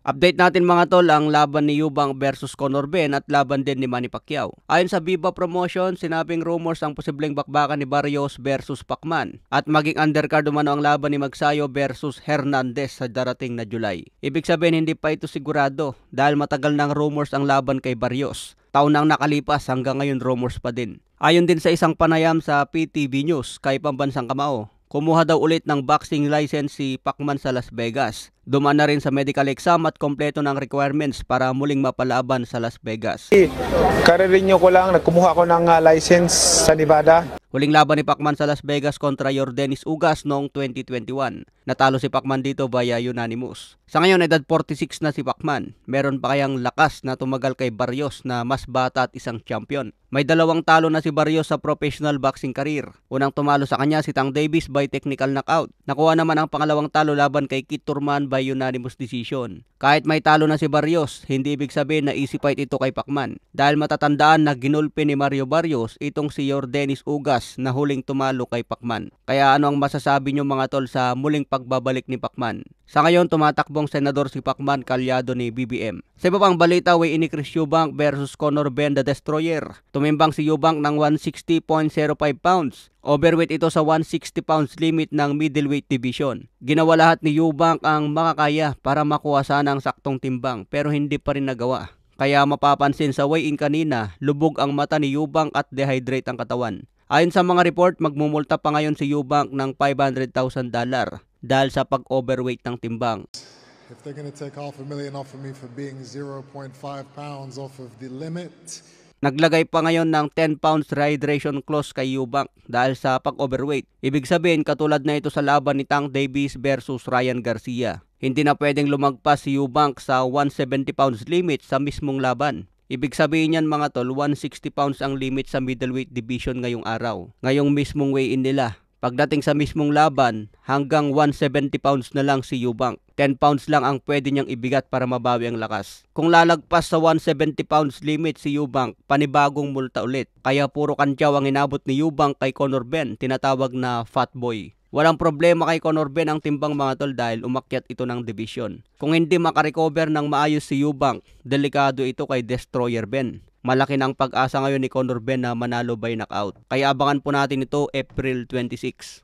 Update natin mga tol ang laban ni Eubank versus Conor Ben at laban din ni Manny Pacquiao. Ayon sa Viva Promotion, sinabing rumors ang posibleng bakbakan ni Barrios versus Pacman at maging undercard umano ang laban ni Magsayo versus Hernandez sa darating na July. Ibig sabihin hindi pa ito sigurado dahil matagal ng rumors ang laban kay Barrios. Taon nang nakalipas hanggang ngayon rumors pa din. Ayon din sa isang panayam sa PTV News kay Pambansang Kamao, kumuha daw ulit ng boxing license si Pacman sa Las Vegas. Dumaan na rin sa medical exam at kompleto ng requirements para muling mapalaban sa Las Vegas. Karirinyo ko lang, nagkumuha ko ng license sa Nevada. Huling laban ni Pacman sa Las Vegas kontra Yordenis Ugas noong 2021. Natalo si Pacman dito via unanimous. Sa ngayon, edad 46 na si Pacman. Meron pa kayang lakas na tumagal kay Barrios na mas bata at isang champion. May 2 talo na si Barrios sa professional boxing career. Unang tumalo sa kanya si Tank Davis by technical knockout. Nakuha naman ang pangalawang talo laban kay Kit Turman by unanimous decision. Kahit may talo na si Barrios, hindi ibig sabihin na easy fight ito kay Pacman. Dahil matatandaan na ginulpi ni Mario Barrios itong si Yordenis Ugas na huling tumalo kay Pacman. Kaya ano ang masasabi nyo mga tol sa muling pagbabalik ni Pacman? Sa ngayon, tumatakbong senador si Pacman kalyado ni BBM. Sa iba pang balita, weigh-in ni Chris Eubank versus Conor Ben the Destroyer. Tumimbang si Eubank ng 160.05 pounds. Overweight ito sa 160 pounds limit ng middleweight division. Ginawa lahat ni Eubank ang makakaya para makuha sana ang saktong timbang pero hindi pa rin nagawa. Kaya mapapansin sa weigh-in kanina, lubog ang mata ni Eubank at dehydrate ang katawan. Ayon sa mga report, magmumulta pa ngayon si Eubank ng $500,000 dahil sa pag-overweight ng timbang. If they're going to take $500,000 off of me for being 0.5 pounds off of the limit. Naglagay pa ngayon ng 10 pounds rehydration clause kay Eubank dahil sa pag-overweight. Ibig sabihin katulad na ito sa laban ni Tank Davis versus Ryan Garcia. Hindi na pwedeng lumagpas si Eubank sa 170 pounds limit sa mismong laban. Ibig sabihin yan mga tol, 160 pounds ang limit sa middleweight division ngayong araw. Ngayong mismong weigh-in nila. Pagdating sa mismong laban, hanggang 170 pounds na lang si Eubank. 10 pounds lang ang pwede niyang ibigat para mabawi ang lakas. Kung lalagpas sa 170 pounds limit si Eubank, panibagong multa ulit. Kaya puro kantyaw ang inabot ni Eubank kay Conor Ben, tinatawag na Fat Boy. Walang problema kay Conor Ben ang timbang mga tol dahil umakyat ito ng division. Kung hindi makarecover ng maayos si Eubank, delikado ito kay Destroyer Ben. Malaki ng pag-asa ngayon ni Conor Ben na manalo by knockout. Kaya abangan po natin ito April 26.